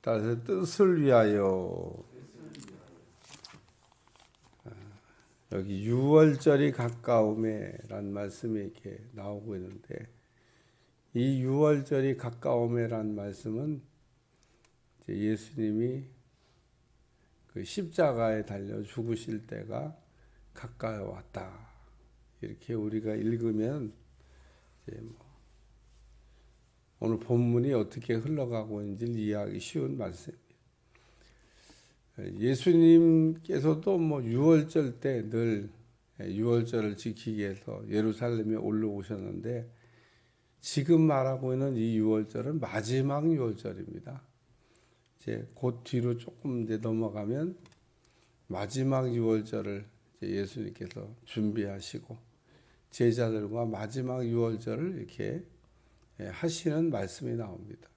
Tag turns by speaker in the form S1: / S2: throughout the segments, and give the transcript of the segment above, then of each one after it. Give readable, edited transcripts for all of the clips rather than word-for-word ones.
S1: 따라서 뜻을 위하여. 여기 유월절이 가까움에란 말씀이 이렇게 나오고 있는데, 이 유월절이 가까움에란 말씀은 이제 예수님이 그 십자가에 달려 죽으실 때가 가까이 왔다. 이렇게 우리가 읽으면 이제 오늘 본문이 어떻게 흘러가고 있는지를 이해하기 쉬운 말씀입니다. 예수님께서도 유월절 때 늘 유월절을 지키기 위해서 예루살렘에 올라오셨는데, 지금 말하고 있는 이 유월절은 마지막 유월절입니다. 이제 곧 뒤로 조금 이제 넘어가면 마지막 유월절을 이제 예수님께서 준비하시고 제자들과 마지막 유월절을 이렇게 하시는 말씀이 나옵니다.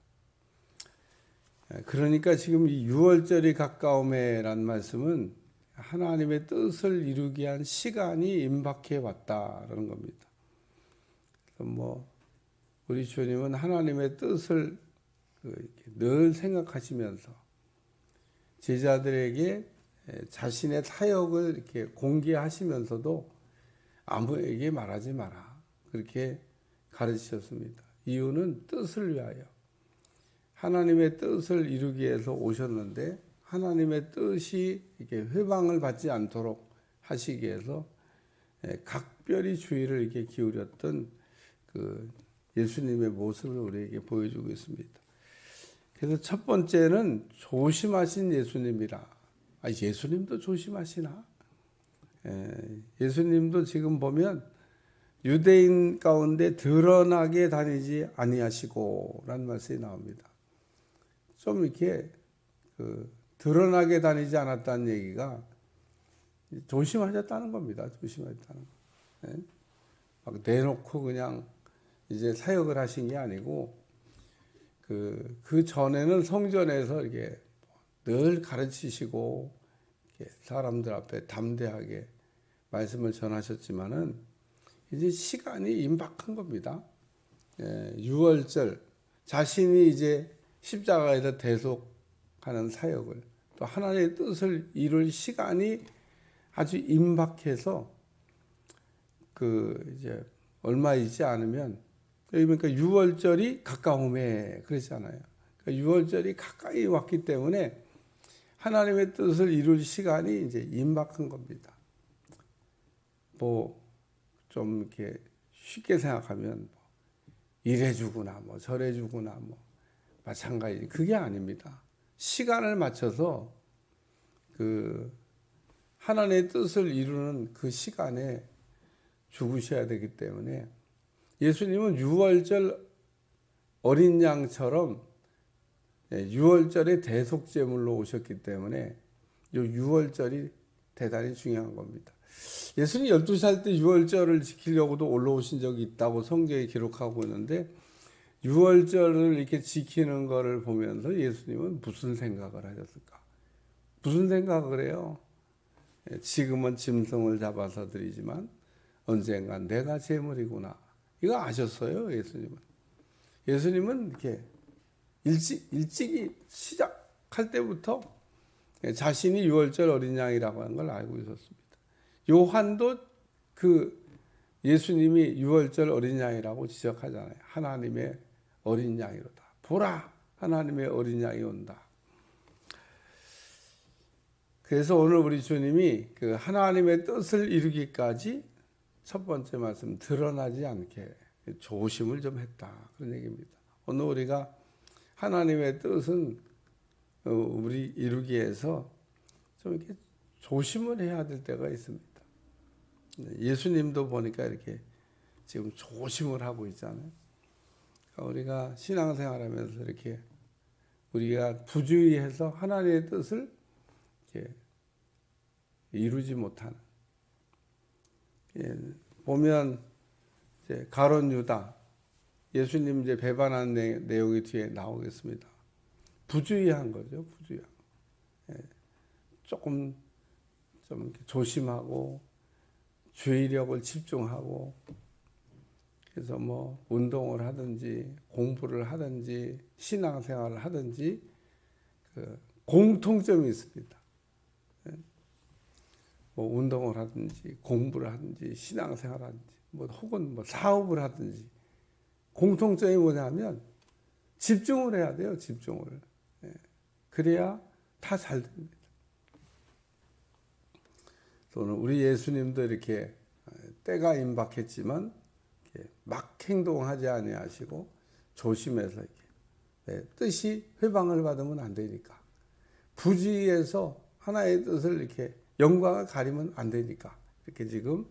S1: 그러니까 지금 이 유월절이 가까움에란 말씀은 하나님의 뜻을 이루기 위한 시간이 임박해 왔다라는 겁니다. 그래서 우리 주님은 하나님의 뜻을 늘 생각하시면서 제자들에게 자신의 사역을 이렇게 공개하시면서도 아무에게 말하지 마라, 그렇게 가르치셨습니다. 이유는 뜻을 위하여, 하나님의 뜻을 이루기 위해서 오셨는데 하나님의 뜻이 이렇게 회방을 받지 않도록 하시기 위해서 각별히 주의를 이렇게 기울였던 그 예수님의 모습을 우리에게 보여주고 있습니다. 그래서 첫 번째는 조심하신 예수님이라. 예수님도 조심하시나? 예수님도 지금 보면 유대인 가운데 드러나게 다니지 아니하시고 라는 말씀이 나옵니다. 좀 이렇게 드러나게 다니지 않았다는 얘기가 조심하셨다는 겁니다. 조심하셨다는 거. 막 내놓고 그냥 이제 사역을 하신 게 아니고 그 전에는 성전에서 이렇게 늘 가르치시고 이렇게 사람들 앞에 담대하게 말씀을 전하셨지만은 이제 시간이 임박한 겁니다. 유월절, 자신이 이제 십자가에서 대속하는 사역을, 또 하나님의 뜻을 이룰 시간이 아주 임박해서 이제 얼마 있지 않으면, 그러니까 유월절이 가까움에 그러잖아요. 그러니까 유월절이 가까이 왔기 때문에 하나님의 뜻을 이룰 시간이 이제 임박한 겁니다. 좀 이렇게 쉽게 생각하면 이래주구나, 저래주구나, 마찬가지. 그게 아닙니다. 시간을 맞춰서 하나님의 뜻을 이루는 그 시간에 죽으셔야 되기 때문에 예수님은 유월절 어린 양처럼 유월절의 대속제물로 오셨기 때문에 이 유월절이 대단히 중요한 겁니다. 예수님 12살 때 유월절을 지키려고도 올라오신 적이 있다고 성경에 기록하고 있는데, 유월절을 이렇게 지키는 것을 보면서 예수님은 무슨 생각을 하셨을까? 무슨 생각을 해요? 지금은 짐승을 잡아서 드리지만 언젠간 내가 제물이구나. 이거 아셨어요, 예수님은. 예수님은 이렇게 일찍이 시작할 때부터 자신이 유월절 어린 양이라고 하는 걸 알고 있었습니다. 요한도 예수님이 유월절 어린 양이라고 지적하잖아요. 하나님의 어린 양이로다. 보라, 하나님의 어린 양이 온다. 그래서 오늘 우리 주님이 하나님의 뜻을 이루기까지 첫 번째 말씀, 드러나지 않게 조심을 좀 했다, 그런 얘기입니다. 오늘 우리가 하나님의 뜻은 우리 이루기 위해서 좀 이렇게 조심을 해야 될 때가 있습니다. 예수님도 보니까 이렇게 지금 조심을 하고 있잖아요. 그러니까 우리가 신앙생활하면서 이렇게 우리가 부주의해서 하나님의 뜻을 이렇게 이루지 못하는, 보면 이제 가룟 유다, 예수님 이제 배반한 내용이 뒤에 나오겠습니다. 부주의한 거죠, 부주의한. 조금 좀 이렇게 조심하고 주의력을 집중하고, 그래서 운동을 하든지 공부를 하든지 신앙생활을 하든지 공통점이 있습니다. 뭐 운동을 하든지 공부를 하든지 신앙생활을 하든지 혹은 사업을 하든지 공통점이 뭐냐면 집중을 해야 돼요. 집중을. 그래야 다 잘 됩니다. 또는 우리 예수님도 이렇게 때가 임박했지만 막 행동하지 아니하시고 조심해서 이렇게 뜻이 회방을 받으면 안 되니까, 부지에서 하나의 뜻을 이렇게 영광을 가리면 안 되니까 이렇게 지금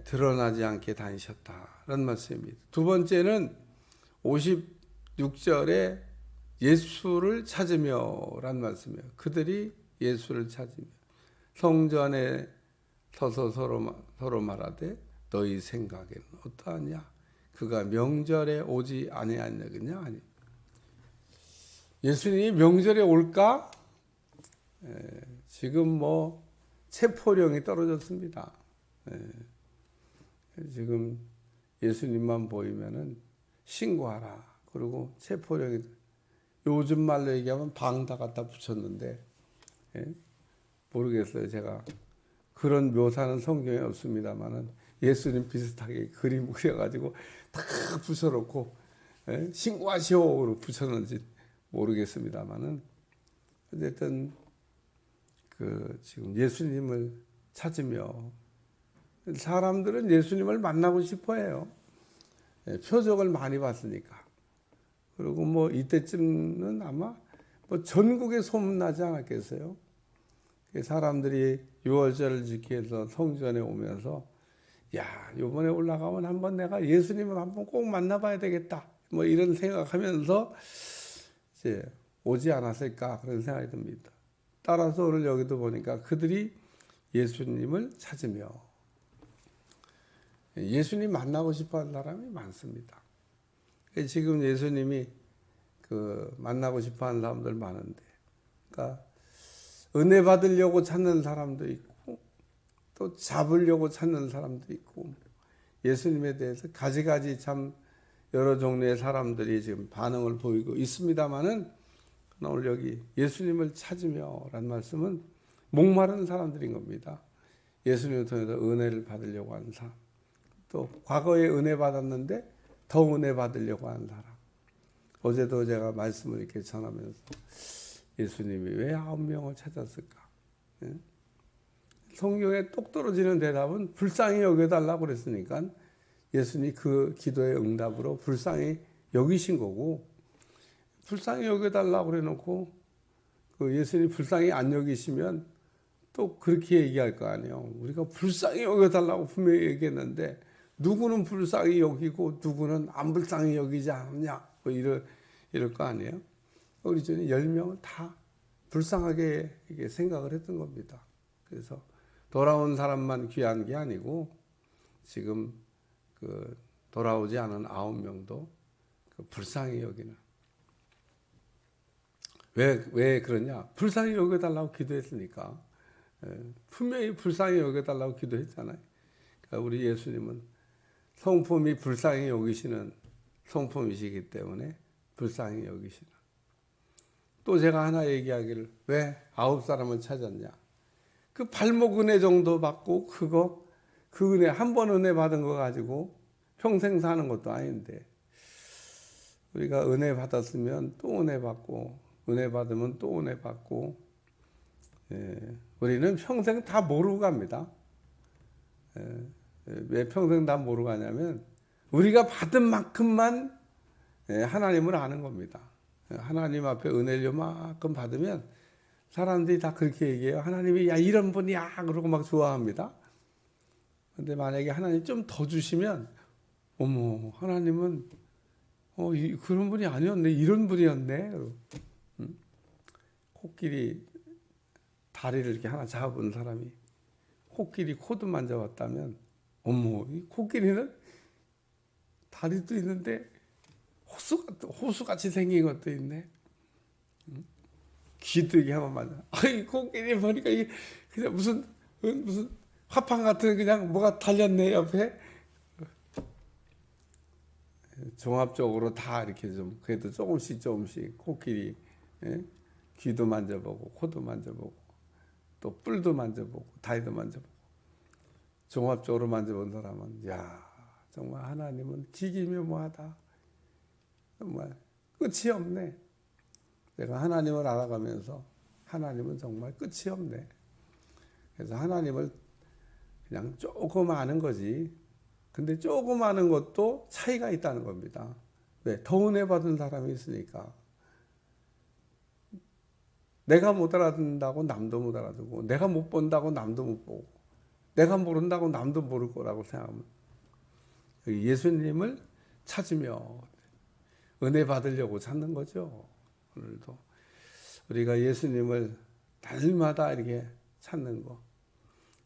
S1: 드러나지 않게 다니셨다는 말씀입니다. 두 번째는 56절에 예수를 찾으며란 말씀이에요. 그들이 예수를 찾으며 성전에 서서 서로 말하되 너희 생각에는 어떠하냐? 그가 명절에 오지 아니하느냐? 아니. 예수님이 명절에 올까? 지금 체포령이 떨어졌습니다. 지금 예수님만 보이면은 신고하라. 그리고 체포령이, 요즘 말로 얘기하면 방 다 갖다 붙였는데, 모르겠어요. 제가 그런 묘사는 성경에 없습니다만은 예수님 비슷하게 그림 그려가지고 다 붙여놓고 신고하시오로 붙였는지 모르겠습니다만은 어쨌든 지금 예수님을 찾으며 사람들은 예수님을 만나고 싶어해요. 표적을 많이 봤으니까. 그리고 이때쯤은 아마 전국에 소문나지 않았겠어요. 사람들이 유월절을 지키기 위해서 성전에 오면서 이번에 올라가면 한번 내가 예수님을 한번 꼭 만나봐야 되겠다. 이런 생각하면서 이제 오지 않았을까 그런 생각이 듭니다. 따라서 오늘 여기도 보니까 그들이 예수님을 찾으며, 예수님 만나고 싶어하는 사람이 많습니다. 지금 예수님이 만나고 싶어하는 사람들 많은데, 그러니까 은혜 받으려고 찾는 사람도 있고 또 잡으려고 찾는 사람도 있고, 예수님에 대해서 가지가지 참 여러 종류의 사람들이 지금 반응을 보이고 있습니다만은, 오늘 여기 예수님을 찾으며라는 말씀은 목마른 사람들인 겁니다. 예수님을 통해서 은혜를 받으려고 하는 사람, 또 과거에 은혜 받았는데 더 은혜 받으려고 하는 사람. 어제도 제가 말씀을 이렇게 전하면서 예수님이 왜 9명을 찾았을까? 성경에 똑 떨어지는 대답은 불쌍히 여겨달라고 그랬으니까 예수님이 그 기도의 응답으로 불쌍히 여기신 거고, 불쌍히 여겨달라고 그래놓고 예수님이 불쌍히 안 여기시면 또 그렇게 얘기할 거 아니에요. 우리가 불쌍히 여겨달라고 분명히 얘기했는데 누구는 불쌍히 여기고 누구는 안 불쌍히 여기지 않느냐, 이럴 거 아니에요. 우리 전에 10명은 다 불쌍하게 이게 생각을 했던 겁니다. 그래서 돌아온 사람만 귀한 게 아니고 지금 돌아오지 않은 9명도 불쌍히 여기는. 왜 그러냐? 불쌍히 여겨달라고 기도했으니까. 분명히 불쌍히 여겨달라고 기도했잖아요. 그러니까 우리 예수님은 성품이 불쌍히 여기시는 성품이시기 때문에 불쌍히 여기시는. 또 제가 하나 얘기하기를, 왜 9사람을 찾았냐? 그 발목 은혜 정도 받고 그 은혜, 한 번 은혜 받은 거 가지고 평생 사는 것도 아닌데, 우리가 은혜 받았으면 또 은혜 받고, 은혜 받으면 또 은혜 받고, 우리는 평생 다 모르고 갑니다. 왜 평생 다 모르고 가냐면 우리가 받은 만큼만 하나님을 아는 겁니다. 하나님 앞에 은혜를 요만큼 받으면 사람들이 다 그렇게 얘기해요. 하나님이 야 이런 분이야 그러고 막 좋아합니다. 근데 만약에 하나님 좀 더 주시면, 어머 하나님은 그런 분이 아니었네, 이런 분이었네. 코끼리 다리를 이렇게 하나 잡은 사람이 코끼리 코도 만져봤다면, 어머 이 코끼리는 다리도 있는데 호수같이 생긴 것도 있네. 귀도 이게 한번 만져. 이 코끼리 보니까 이게 그냥 무슨 화판 같은 그냥 뭐가 달렸네 옆에. 종합적으로 다 이렇게 좀 그래도 조금씩 코끼리 예? 귀도 만져보고 코도 만져보고 또 뿔도 만져보고 다리도 만져보고 종합적으로 만져본 사람은 야 정말 하나님은 기기묘모하다. 정말 끝이 없네. 내가 하나님을 알아가면서 하나님은 정말 끝이 없네. 그래서 하나님을 그냥 조금 아는 거지. 근데 조금 아는 것도 차이가 있다는 겁니다. 왜? 더 은혜 받은 사람이 있으니까. 내가 못 알아듣는다고 남도 못 알아듣고, 내가 못 본다고 남도 못 보고, 내가 모른다고 남도 모를 거라고 생각하면 예수님을 찾으며 은혜 받으려고 찾는 거죠. 오늘도 우리가 예수님을 날마다 이렇게 찾는 거,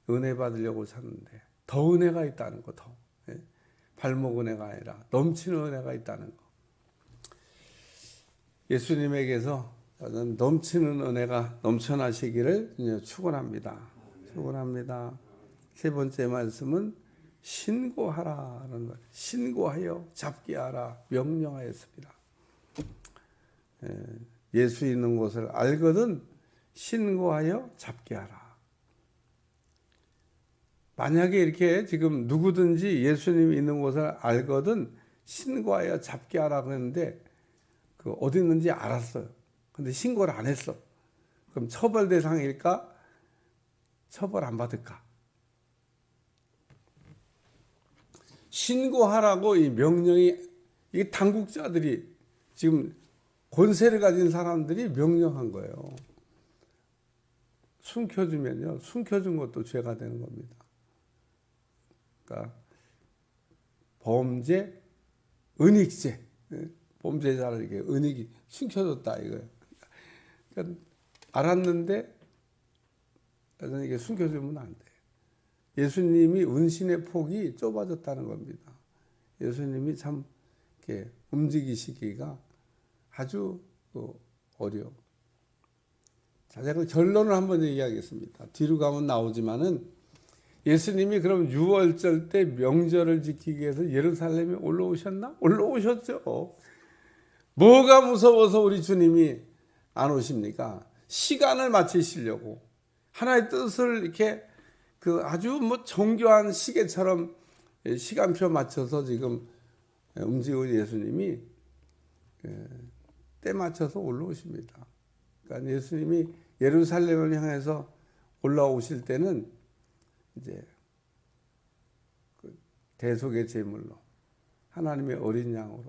S1: 은혜 받으려고 찾는데 더 은혜가 있다는 거, 더 발목 은혜가 아니라 넘치는 은혜가 있다는 거. 예수님에게서 저는 넘치는 은혜가 넘쳐나시기를 축원합니다. 축원합니다. 세 번째 말씀은 신고하라는 말. 신고하여 잡게 하라 명령하였습니다. 예수 있는 곳을 알거든 신고하여 잡게 하라. 만약에 이렇게 지금 누구든지 예수님이 있는 곳을 알거든 신고하여 잡게 하라고 했는데 그 어디 있는지 알았어요. 근데 신고를 안 했어. 그럼 처벌 대상일까? 처벌 안 받을까? 신고하라고 이 명령이, 이 당국자들이 지금 권세를 가진 사람들이 명령한 거예요. 숨겨주면요, 숨겨준 것도 죄가 되는 겁니다. 그러니까 범죄, 은닉죄, 범죄자를 이렇게 은닉이 숨겨줬다 이거예요. 그러니까 알았는데 이게 숨겨주면 안 돼. 예수님이 은신의 폭이 좁아졌다는 겁니다. 예수님이 참 이렇게 움직이시기가 아주 어려워. 자, 제가 결론을 한번 얘기하겠습니다. 뒤로 가면 나오지만은 예수님이 그럼 유월절 때 명절을 지키기 위해서 예루살렘에 올라오셨나? 올라오셨죠. 뭐가 무서워서 우리 주님이 안 오십니까? 시간을 맞추시려고 하나의 뜻을 이렇게 그 아주 뭐 정교한 시계처럼 시간표 맞춰서 지금 움직이는 예수님이 때 맞춰서 올라오십니다. 그러니까 예수님이 예루살렘을 향해서 올라오실 때는 이제 그 대속의 제물로 하나님의 어린 양으로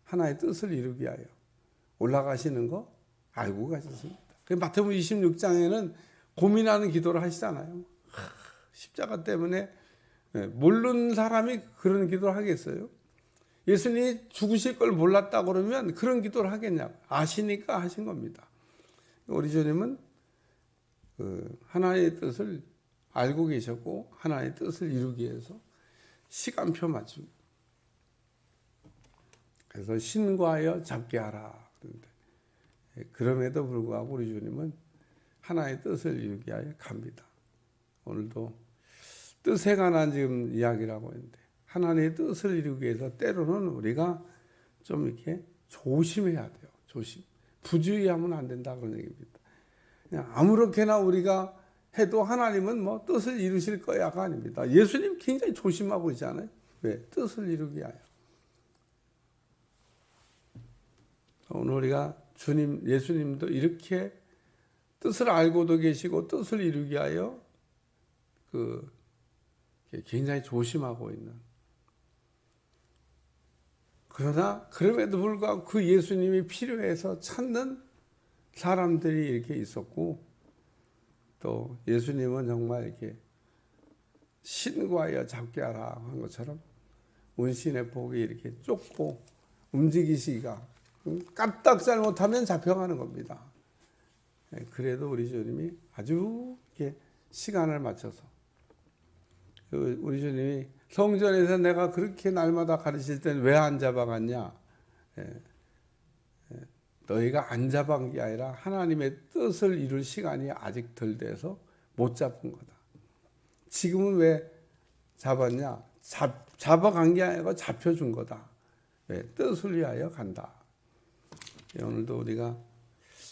S1: 하나의 뜻을 이루기 위하여 올라가시는 거 알고 가셨습니다. 마태복음 26장에는 고민하는 기도를 하시잖아요. 십자가 때문에 모르는 사람이 그런 기도를 하겠어요? 예수님이 죽으실 걸 몰랐다 그러면 그런 기도를 하겠냐고. 아시니까 하신 겁니다. 우리 주님은 하나의 뜻을 알고 계셨고 하나의 뜻을 이루기 위해서 시간표 맞춥니다. 그래서 신고하여 잡게 하라. 그럼에도 불구하고 우리 주님은 하나의 뜻을 이루기 위하여 갑니다. 오늘도 뜻에 관한 지금 이야기라고 했는데 하나님의 뜻을 이루기 위해서 때로는 우리가 좀 이렇게 조심해야 돼요. 조심. 부주의하면 안 된다 그런 얘기입니다. 그냥 아무렇게나 우리가 해도 하나님은 뭐 뜻을 이루실 거야가 아닙니다. 예수님 굉장히 조심하고 있잖아요. 왜? 뜻을 이루기 위하여. 오늘 우리가 예수님도 이렇게 뜻을 알고도 계시고 뜻을 이루기 위하여 굉장히 조심하고 있는. 그러나 그럼에도 불구하고 그 예수님이 필요해서 찾는 사람들이 이렇게 있었고 또 예수님은 정말 이렇게 신고하여 잡게 하라 한 것처럼 운신의 폭이 이렇게 좁고 움직이시기가 까딱 잘못하면 잡혀가는 겁니다. 그래도 우리 주님이 아주 이렇게 시간을 맞춰서 우리 주님이 성전에서 내가 그렇게 날마다 가르칠 때는 왜 안 잡아갔냐? 너희가 안 잡은 게 아니라 하나님의 뜻을 이룰 시간이 아직 덜 돼서 못 잡은 거다. 지금은 왜 잡았냐? 잡아간 게 아니라 잡혀준 거다. 왜? 뜻을 위하여 간다. 오늘도 우리가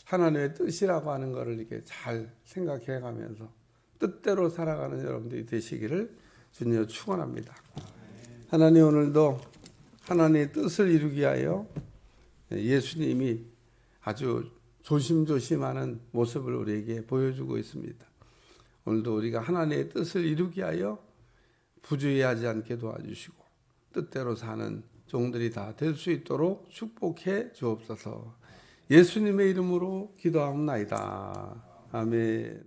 S1: 하나님의 뜻이라고 하는 것을 이렇게 잘 생각해 가면서 뜻대로 살아가는 여러분들이 되시기를 주님으로 축원합니다. 하나님, 오늘도 하나님의 뜻을 이루기 위하여 예수님이 아주 조심조심하는 모습을 우리에게 보여주고 있습니다. 오늘도 우리가 하나님의 뜻을 이루기 위하여 부주의하지 않게 도와주시고 뜻대로 사는 종들이 다 될 수 있도록 축복해 주옵소서. 예수님의 이름으로 기도하옵나이다. 아멘.